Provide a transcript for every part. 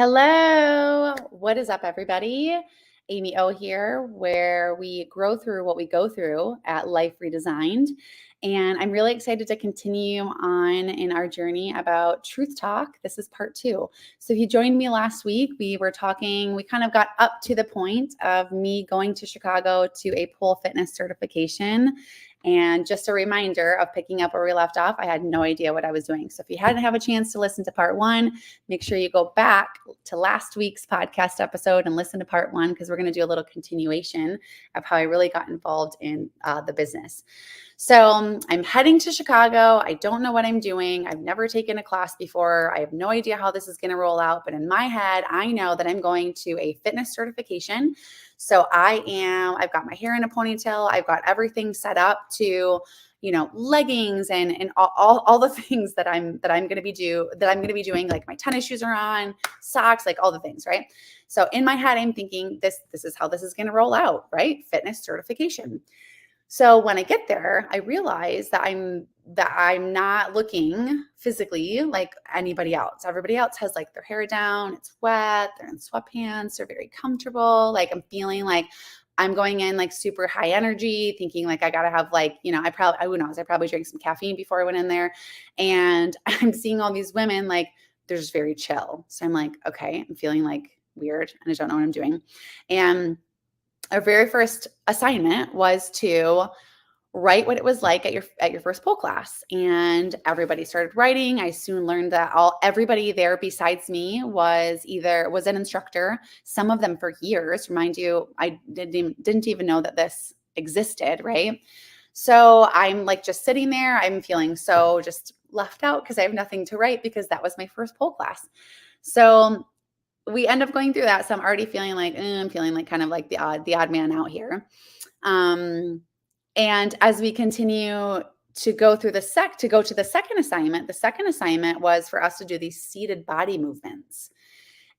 Hello. What is up, everybody? Amy O here, where we grow through what we go through at Life Redesigned. And I'm really excited to continue on in our journey about Truth Talk. This is part 2. So if you joined me last week, we were talking, we kind of got up to the point of me going to Chicago to a pole fitness certification. And just a reminder of picking up where we left off, I had no idea what I was doing. So if you hadn't have a chance to listen to part 1, make sure you go back to last week's podcast episode and listen to part 1, because we're going to do a little continuation of how I really got involved in the business. So I'm heading to Chicago. I don't know what I'm doing. I've never taken a class before. I have no idea how this is going to roll out, but in my head, I know that I'm going to a fitness certification. So I've got my hair in a ponytail. I've got everything set up to, leggings and all the things that I'm going to be doing. Like my tennis shoes are on, socks, like all the things, right? So in my head, I'm thinking this is how this is going to roll out, right? Fitness certification. So when I get there, I realize that I'm not looking physically like anybody else. Everybody else has like their hair down, it's wet, they're in sweatpants, they're very comfortable. Like I'm feeling like I'm going in like super high energy, thinking like I gotta have like, who knows, I probably drank some caffeine before I went in there. And I'm seeing all these women like they're just very chill. So I'm like, okay, I'm feeling like weird and I don't know what I'm doing. And our very first assignment was to write what it was like at your first pole class, and everybody started writing. I soon learned that everybody there besides me was an instructor, some of them for years. Remind you, I didn't even know that this existed, right? So I'm like just sitting there. I'm feeling so just left out because I have nothing to write because that was my first pole class. So we end up going through that. So I'm already feeling like, I'm feeling like kind of like the odd man out here. And as we continue to go through to go to the second assignment was for us to do these seated body movements.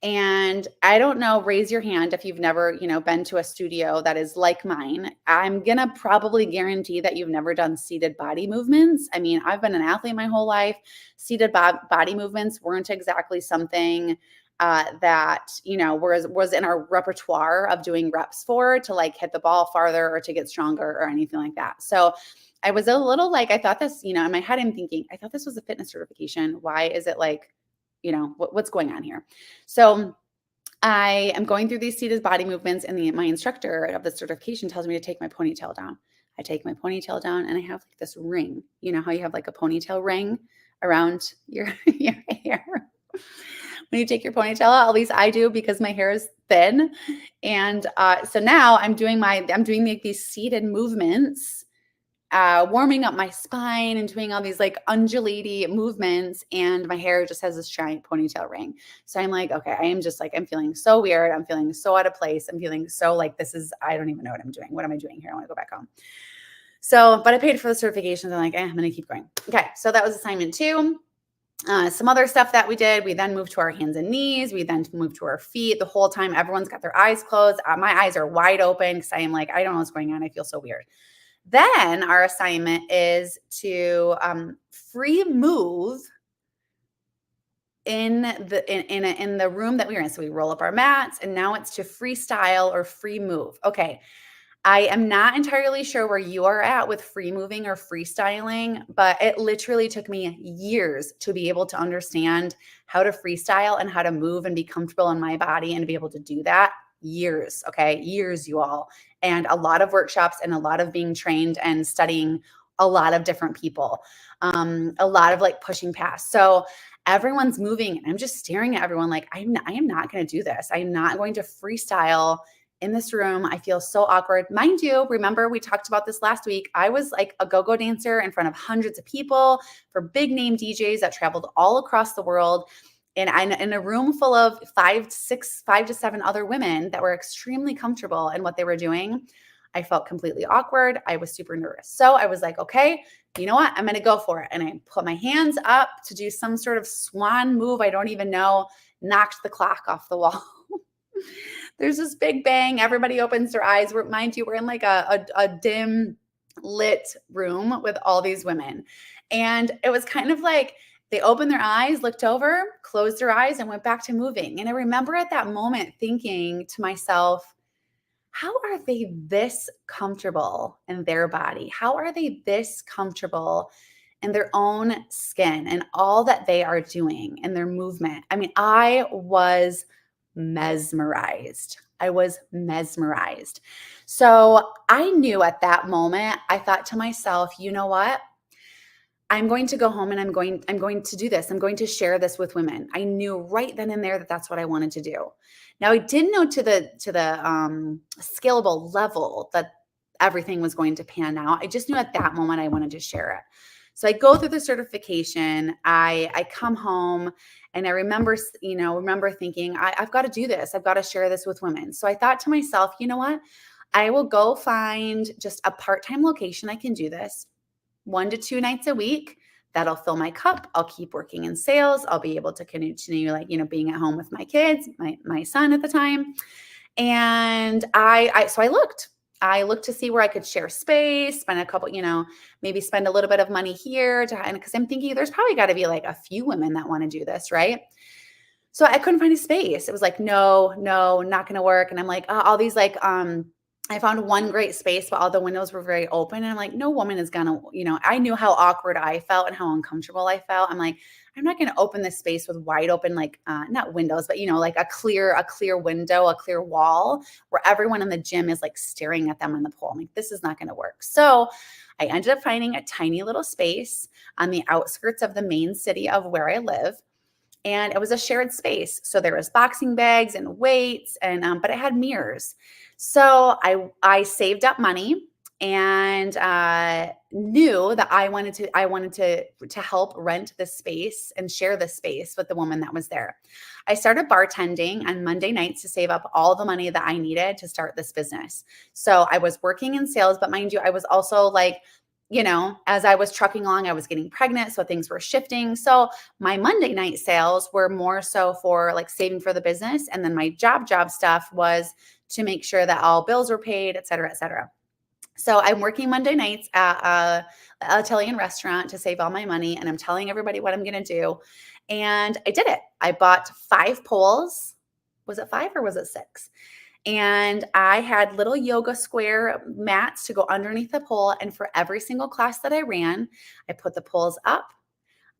And I don't know, raise your hand if you've never, been to a studio that is like mine. I'm going to probably guarantee that you've never done seated body movements. I mean, I've been an athlete my whole life. Seated body movements weren't exactly something that, was in our repertoire of doing reps for, to like hit the ball farther or to get stronger or anything like that. So I was a little like, I thought this, in my head, I'm thinking, I thought this was a fitness certification. Why is it like, what's going on here? So I am going through these seated body movements, and my instructor of the certification tells me to take my ponytail down. I take my ponytail down and I have like this ring. You know how you have like a ponytail ring around your hair? When you take your ponytail out, at least I do, because my hair is thin. And so now I'm doing like these seated movements, warming up my spine and doing all these like undulating movements, and my hair just has this giant ponytail ring. So I'm like, okay, I'm feeling so weird. I'm feeling so out of place. I'm feeling so like I don't even know what I'm doing. What am I doing here? I want to go back home. So, but I paid for the certification. So I'm like, I'm going to keep going. Okay. So that was assignment 2. Some other stuff that we did, we then moved to our hands and knees. We then moved to our feet. The whole time, everyone's got their eyes closed. My eyes are wide open because I am like, I don't know what's going on. I feel so weird. Then our assignment is to free move in the room that we were in. So we roll up our mats, and now it's to freestyle or free move. Okay. I am not entirely sure where you are at with free moving or freestyling, but it literally took me years to be able to understand how to freestyle and how to move and be comfortable in my body and to be able to do that. Years, okay? Years, you all. And a lot of workshops and a lot of being trained and studying a lot of different people, a lot of like pushing past. So everyone's moving, and I'm just staring at everyone like, I am not going to do this. I'm not going to freestyle in this room. I feel so awkward. Mind you, remember we talked about this last week. I was like a go-go dancer in front of hundreds of people for big name DJs that traveled all across the world. And I'm in a room full of 5 to 7 other women that were extremely comfortable in what they were doing. I felt completely awkward. I was super nervous. So I was like, okay, you know what? I'm going to go for it. And I put my hands up to do some sort of swan move. I don't even know, knocked the clock off the wall. There's this big bang. Everybody opens their eyes. Mind you, we're in like a dim lit room with all these women. And it was kind of like, They opened their eyes, looked over, closed their eyes, and went back to moving. And I remember at that moment thinking to myself, how are they this comfortable in their body? How are they this comfortable in their own skin and all that they are doing and their movement? I mean, I was mesmerized. I was mesmerized. So I knew at that moment, I thought to myself, you know what? I'm going to go home and I'm going to do this. I'm going to share this with women. I knew right then and there that that's what I wanted to do. Now I didn't know to the scalable level that everything was going to pan out. I just knew at that moment I wanted to share it. So I go through the certification. I come home and I remember thinking I've got to do this. I've got to share this with women. So I thought to myself, you know what? I will go find just a part-time location I can do this 1 to 2 nights a week. That'll fill my cup. I'll keep working in sales. I'll be able to continue being at home with my kids, my son at the time. And so I looked to see where I could share space, spend a couple, maybe spend a little bit of money here because I'm thinking there's probably got to be like a few women that want to do this, right? So I couldn't find a space. It was like, no, not going to work. And I'm like, all these I found one great space, but all the windows were very open. And I'm like, no woman is gonna, I knew how awkward I felt and how uncomfortable I felt. I'm like, I'm not gonna open this space with wide open, not windows, but like a clear window, a clear wall where everyone in the gym is like staring at them in the pool. I'm like, this is not gonna work. So I ended up finding a tiny little space on the outskirts of the main city of where I live. And it was a shared space. So there was boxing bags and weights, and but it had mirrors. So I saved up money and knew that I wanted to help rent the space and share the space with the woman that was there. I started bartending on Monday nights to save up all the money that I needed to start this business. So I was working in sales, but mind you, I was also as I was trucking along, I was getting pregnant. So things were shifting. So my Monday night sales were more so for like saving for the business. And then my job stuff was to make sure that all bills were paid, et cetera, et cetera. So I'm working Monday nights at an Italian restaurant to save all my money. And I'm telling everybody what I'm going to do. And I did it. I bought 5 poles. Was it 5 or was it 6? And I had little yoga square mats to go underneath the pole. And for every single class that I ran, I put the poles up.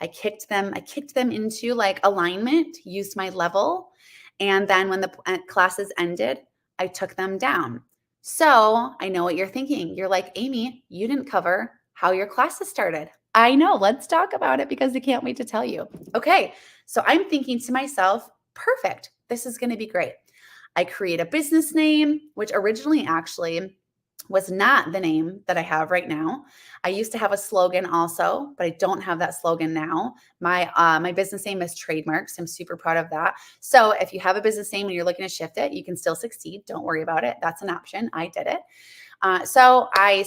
I kicked them into like alignment, used my level. And then when the classes ended, I took them down. So I know what you're thinking. You're like, Amy, you didn't cover how your classes started. I know. Let's talk about it because I can't wait to tell you. Okay. So I'm thinking to myself, perfect. This is going to be great. I create a business name, which originally actually was not the name that I have right now. I used to have a slogan also, but I don't have that slogan now. My business name is trademarked. So I'm super proud of that. So if you have a business name and you're looking to shift it, you can still succeed. Don't worry about it. That's an option. I did it. So I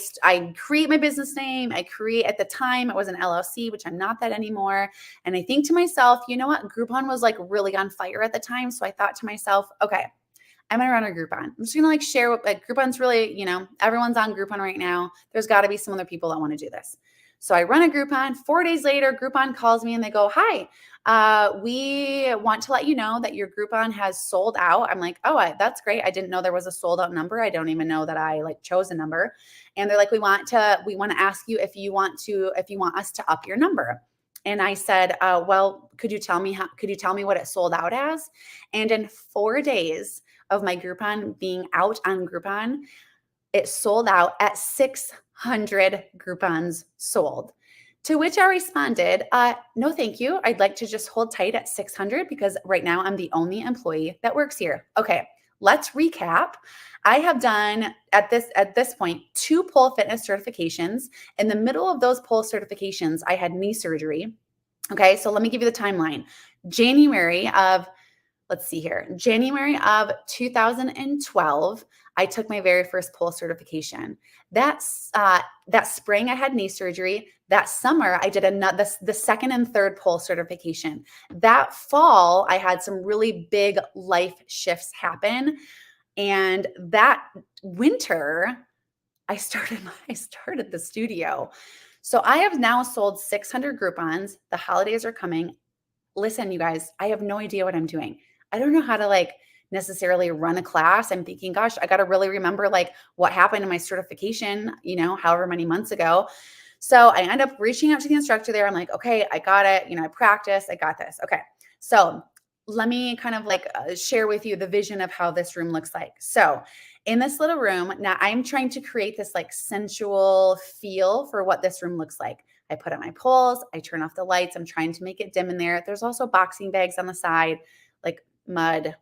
create my business name. At the time it was an LLC, which I'm not that anymore. And I think to myself, you know what? Groupon was like really on fire at the time. So I thought to myself, okay, I'm going to run a Groupon. I'm just going to share what Groupon's really, everyone's on Groupon right now. There's got to be some other people that want to do this. So I run a Groupon. 4 days later, Groupon calls me and they go, hi, we want to let you know that your Groupon has sold out. I'm like, oh, that's great. I didn't know there was a sold out number. I don't even know that I chose a number. And they're like, we want to ask you if you want us to up your number. And I said, well, could you tell me what it sold out as? And in 4 days of my Groupon being out on Groupon, it sold out at 600 Groupons sold. To which I responded, no, thank you. I'd like to just hold tight at 600 because right now I'm the only employee that works here. Okay, let's recap. I have done at this point 2 pole fitness certifications. In the middle of those pole certifications, I had knee surgery. Okay, so let me give you the timeline. January of 2012, I took my very first pole certification. That spring, I had knee surgery. That summer, I did the second and third pole certification. That fall, I had some really big life shifts happen. And that winter, I started the studio. So I have now sold 600 Groupons. The holidays are coming. Listen, you guys, I have no idea what I'm doing. I don't know how to like necessarily run a class. I'm thinking, gosh, I got to really remember like what happened in my certification, however many months ago. So I end up reaching out to the instructor there. I'm like, okay, I got it. I practiced, I got this. Okay. So let me kind of like share with you the vision of how this room looks like. So in this little room, now I'm trying to create this like sensual feel for what this room looks like. I put up my poles, I turn off the lights. I'm trying to make it dim in there. There's also boxing bags on the side, like mud,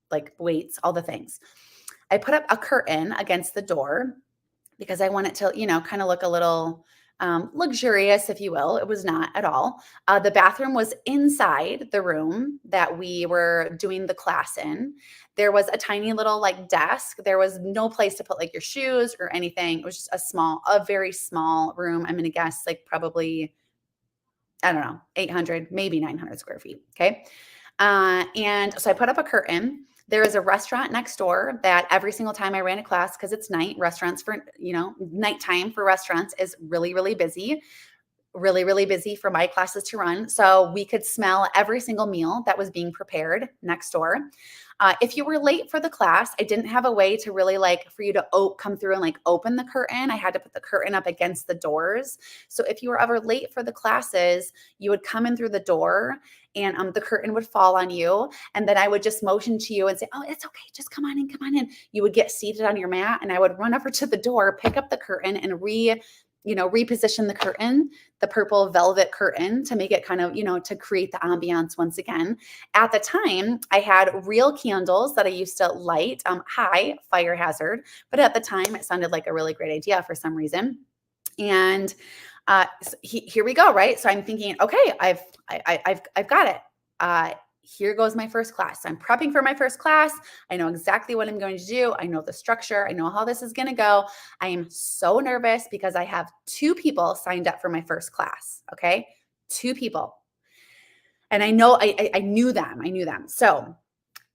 like weights, all the things. I put up a curtain against the door because I want it to, kind of look a little luxurious, if you will. It was not at all. The bathroom was inside the room that we were doing the class in. There was a tiny little like desk. There was no place to put like your shoes or anything. It was just a very small room. I'm going to guess like probably, I don't know, 800, maybe 900 square feet. Okay. And so I put up a curtain. There is a restaurant next door that every single time I ran a class, because it's night, restaurants for, nighttime for restaurants is really, really busy. Really, really busy for my classes to run. So we could smell every single meal that was being prepared next door. If you were late for the class, I didn't have a way to really like for you to come through and like open the curtain. I had to put the curtain up against the doors. So if you were ever late for the classes, you would come in through the door and the curtain would fall on you. And then I would just motion to you and say, oh, it's okay. Just come on in, come on in. You would get seated on your mat and I would run over to the door, pick up the curtain and reposition the curtain, the purple velvet curtain to make it kind of, to create the ambiance once again. At the time, I had real candles that I used to light, high fire hazard, but at the time it sounded like a really great idea for some reason. And here we go, right? So I'm thinking, okay, I've got it. Here goes my first class. I'm prepping for my first class. I know exactly what I'm going to do. I know the structure. I know how this is going to go. I am so nervous because I have 2 people signed up for my first class. Okay. 2 people. And I know I knew them. I knew them. So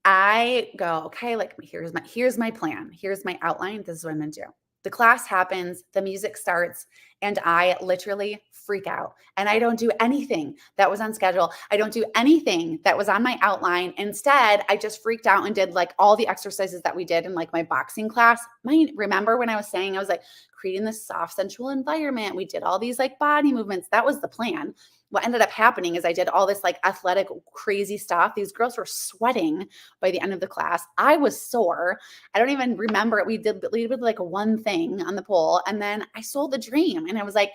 I go, okay, like here's my plan. Here's my outline. This is what I'm going to do. The class happens, the music starts, and I literally freak out. And I don't do anything that was on schedule. I don't do anything that was on my outline. Instead, I just freaked out and did like all the exercises that we did in like my boxing class. Remember when I was saying I was like creating this soft, sensual environment? We did all these like body movements. That was the plan. What ended up happening is I did all this like athletic, crazy stuff. These girls were sweating by the end of the class. I was sore. I don't even remember it. We did like one thing on the pole, and then I sold the dream. And I was like,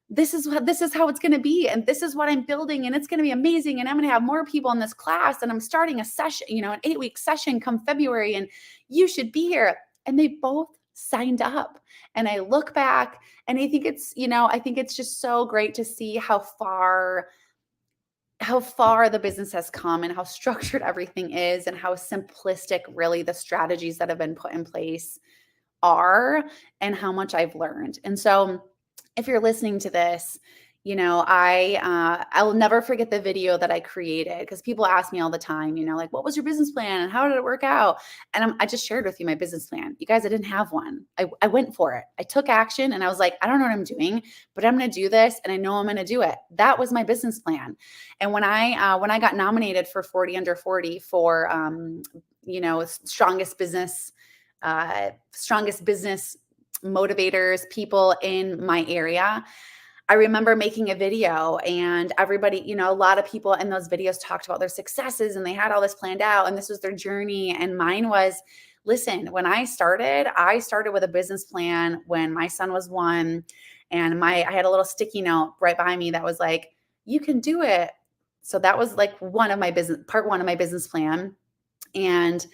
this is how it's going to be. And this is what I'm building. And it's going to be amazing. And I'm going to have more people in this class. And I'm starting a session, an 8-week session come February. And you should be here. And they both signed up. And I look back and I think it's just so great to see how far the business has come and how structured everything is and how simplistic really the strategies that have been put in place are and how much I've learned. And so if you're listening to this, I'll never forget the video that I created because people ask me all the time, like, what was your business plan and how did it work out? And I just shared with you my business plan. You guys, I didn't have one. I went for it. I took action and I was like, I don't know what I'm doing, but I'm going to do this and I know I'm going to do it. That was my business plan. And when I got nominated for 40 Under 40 for, strongest business motivators, people in my area, I remember making a video and everybody, a lot of people in those videos talked about their successes and they had all this planned out and this was their journey. And mine was, listen, when I started with a business plan when my son was 1 and I had a little sticky note right behind me that was like, you can do it. So that was like part 1 of my business plan. And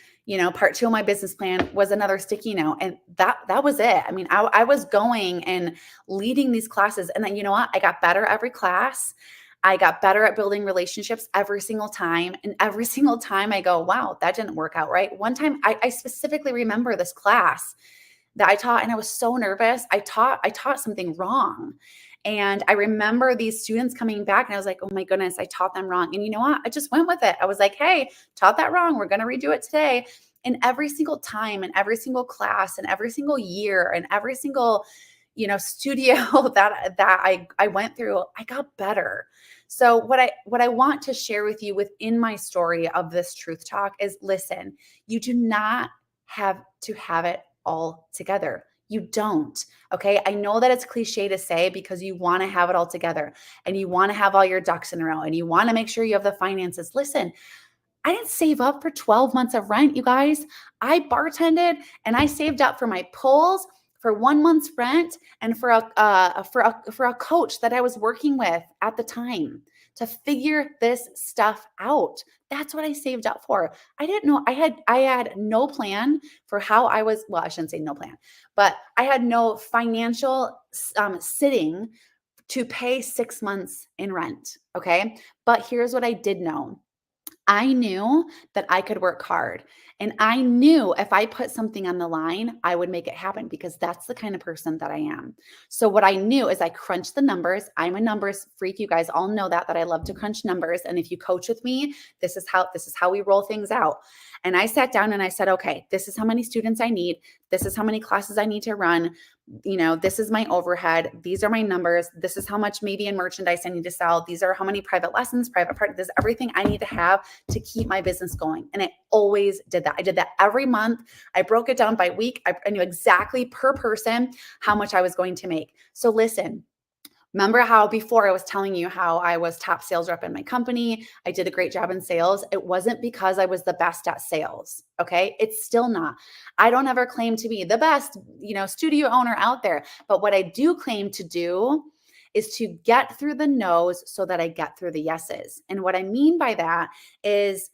part 2 of my business plan was another sticky note. And that was it. I mean, I was going and leading these classes. And then, you know what? I got better every class. I got better at building relationships every single time. And every single time I go, wow, that didn't work out right. One time I specifically remember this class that I taught and I was so nervous. I taught something wrong. And I remember these students coming back and I was like, oh my goodness, I taught them wrong. And you know what? I just went with it. I was like, hey, taught that wrong. We're going to redo it today. And every single time and every single class and every single year and every single, studio that I went through, I got better. So what I want to share with you within my story of this truth talk is, listen, you do not have to have it all together. You don't. Okay. I know that it's cliche to say because you want to have it all together and you want to have all your ducks in a row and you want to make sure you have the finances. Listen, I didn't save up for 12 months of rent, you guys. I bartended and I saved up for my pulls, for 1 month's rent, and for a coach that I was working with at the time to figure this stuff out. That's what I saved up for. I didn't know I had no plan for how I was. Well, I shouldn't say no plan, but I had no financial sitting to pay 6 months in rent. Okay, but here's what I did know. I knew that I could work hard. And I knew if I put something on the line, I would make it happen because that's the kind of person that I am. So what I knew is I crunched the numbers. I'm a numbers freak. You guys all know that I love to crunch numbers. And if you coach with me, this is how we roll things out. And I sat down and I said, okay, this is how many students I need. This is how many classes I need to run. This is my overhead. These are my numbers. This is how much maybe in merchandise I need to sell. These are how many private lessons, private part. This is everything I need to have to keep my business going. And I always did that. I did that every month. I broke it down by week. I knew exactly per person how much I was going to make. So listen, remember how before I was telling you how I was top sales rep in my company? I did a great job in sales. It wasn't because I was the best at sales. Okay. It's still not. I don't ever claim to be the best, studio owner out there. But what I do claim to do is to get through the no's so that I get through the yeses. And what I mean by that is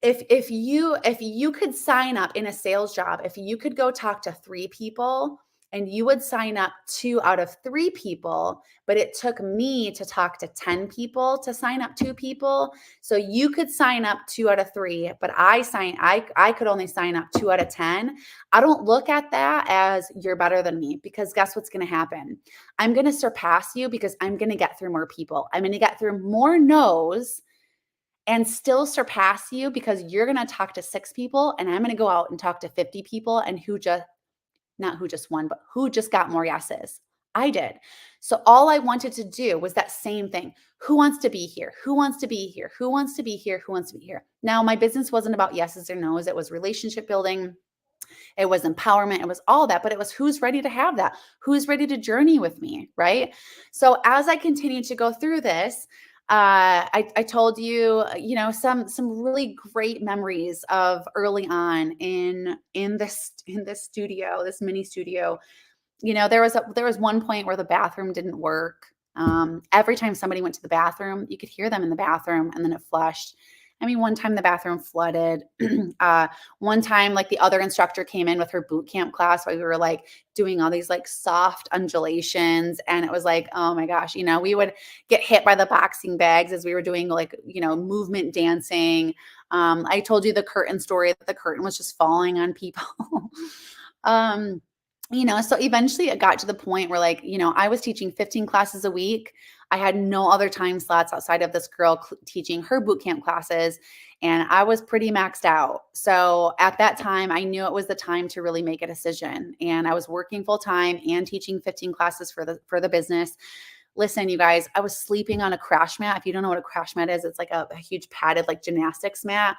if you could sign up in a sales job, if you could go talk to 3 people and you would sign up 2 out of 3 people, but it took me to talk to 10 people to sign up 2 people. So you could sign up 2 out of 3, but I could only sign up 2 out of 10. I don't look at that as you're better than me, because guess what's going to happen? I'm going to surpass you because I'm going to get through more people. I'm going to get through more no's and still surpass you because you're going to talk to 6 people and I'm going to go out and talk to 50 people and not who just won, but who just got more yeses. I did. So all I wanted to do was that same thing. Who wants to be here? Who wants to be here? Who wants to be here? Who wants to be here? Now, my business wasn't about yeses or nos. It was relationship building. It was empowerment. It was all that, but it was who's ready to have that? Who's ready to journey with me, right? So as I continued to go through this, I told you, some really great memories of early on in this studio, this mini studio. There was one point where the bathroom didn't work. Every time somebody went to the bathroom, you could hear them in the bathroom, and then it flushed. I mean, one time the bathroom flooded. One time, like the other instructor came in with her boot camp class while we were like doing all these like soft undulations. And it was like, oh my gosh, we would get hit by the boxing bags as we were doing like, movement dancing. I told you the curtain story that the curtain was just falling on people. So eventually it got to the point where like, I was teaching 15 classes a week. I had no other time slots outside of this girl teaching her boot camp classes, and I was pretty maxed out. So at that time, I knew it was the time to really make a decision. And I was working full time and teaching 15 classes for the business. Listen, you guys, I was sleeping on a crash mat. If you don't know what a crash mat is, it's like a huge padded like gymnastics mat.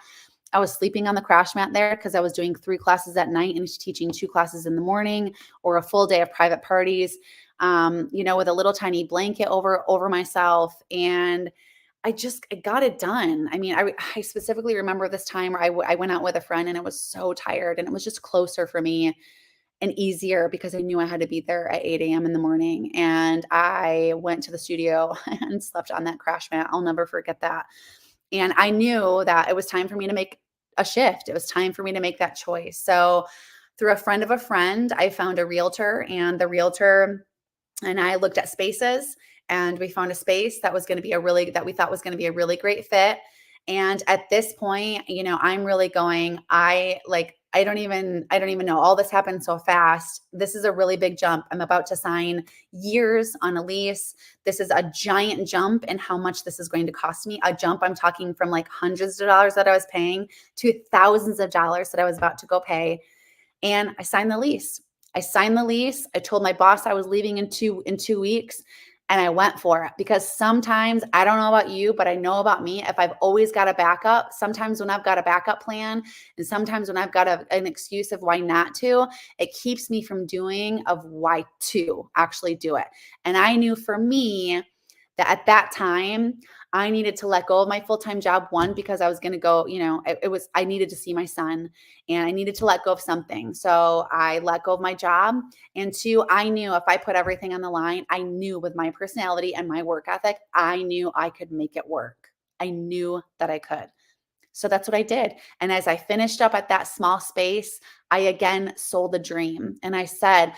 I was sleeping on the crash mat there because I was doing 3 classes at night and teaching 2 classes in the morning, or a full day of private parties, with a little tiny blanket over myself. And I got it done. I mean, I specifically remember this time where I went out with a friend and I was so tired, and it was just closer for me and easier because I knew I had to be there at 8 a.m. in the morning. And I went to the studio and slept on that crash mat. I'll never forget that. And I knew that it was time for me to make a shift. It was time for me to make that choice. So through a friend of a friend, I found a realtor, and the realtor and I looked at spaces, and we found a space that we thought was going to be a really great fit. And at this point, I'm really going, I don't even know. All this happened so fast. This is a really big jump. I'm about to sign years on a lease. This is a giant jump in how much this is going to cost me. A jump, I'm talking from like hundreds of dollars that I was paying to thousands of dollars that I was about to go pay. And I signed the lease. I signed the lease. I told my boss I was leaving in 2 weeks, and I went for it, because sometimes, I don't know about you, but I know about me, if I've always got a backup, sometimes when I've got a backup plan and sometimes when I've got an excuse of why not to, it keeps me from doing of why to actually do it. And I knew for me that at that time, I needed to let go of my full-time job. One, because I was going to go, I needed to see my son and I needed to let go of something. So I let go of my job. And two, I knew if I put everything on the line, I knew with my personality and my work ethic, I knew I could make it work. I knew that I could. So that's what I did. And as I finished up at that small space, I again sold the dream. And I said,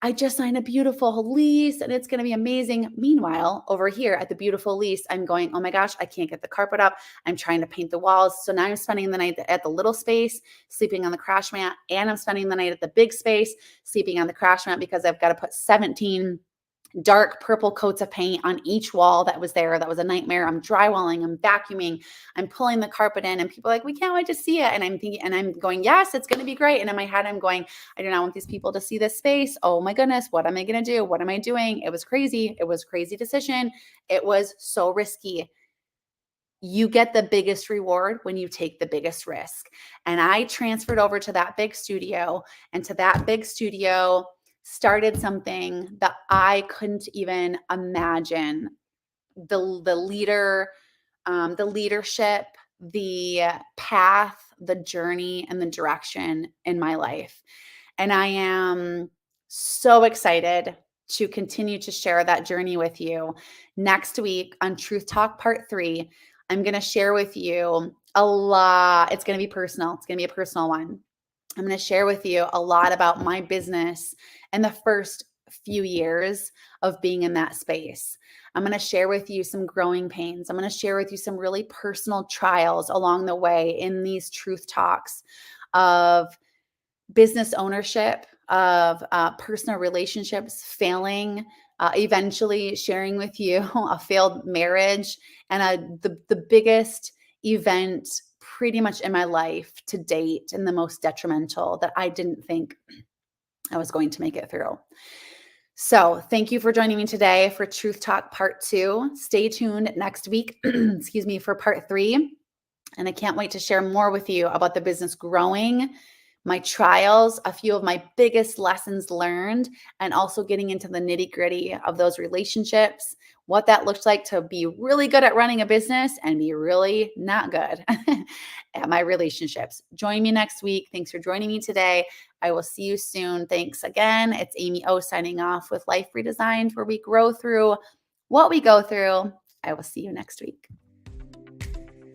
I just signed a beautiful lease and it's going to be amazing. Meanwhile, over here at the beautiful lease, I'm going, oh my gosh, I can't get the carpet up. I'm trying to paint the walls. So now I'm spending the night at the little space, sleeping on the crash mat, and I'm spending the night at the big space, sleeping on the crash mat, because I've got to put 17 dark purple coats of paint on each wall that was there. That was a nightmare. I'm drywalling, I'm vacuuming, I'm pulling the carpet in, and people are like, we can't wait to see it. And I'm thinking, and I'm going, yes, it's going to be great. And in my head, I'm going, I do not want these people to see this space. Oh my goodness, what am I going to do? What am I doing? It was crazy. It was a crazy decision. It was so risky. You get the biggest reward when you take the biggest risk. And I transferred over to that big studio, and to that big studio started something that I couldn't even imagine. The leadership, the path, the journey, and the direction in my life. And I am so excited to continue to share that journey with you. Next week on Truth Talk Part 3, I'm going to share with you a lot. It's going to be personal. It's going to be a personal one. I'm going to share with you a lot about my business and the first few years of being in that space. I'm going to share with you some growing pains. I'm going to share with you some really personal trials along the way in these truth talks of business ownership, of personal relationships failing, eventually sharing with you a failed marriage, and the biggest event pretty much in my life to date, and the most detrimental, that I didn't think I was going to make it through. So thank you for joining me today for Truth Talk Part 2. Stay tuned next week, excuse me, for Part 3. And I can't wait to share more with you about the business growing, my trials, a few of my biggest lessons learned, and also getting into the nitty-gritty of those relationships, what that looks like to be really good at running a business and be really not good at my relationships. Join me next week. Thanks for joining me today. I will see you soon. Thanks again. It's Amy O signing off with Life Redesigned, where we grow through what we go through. I will see you next week.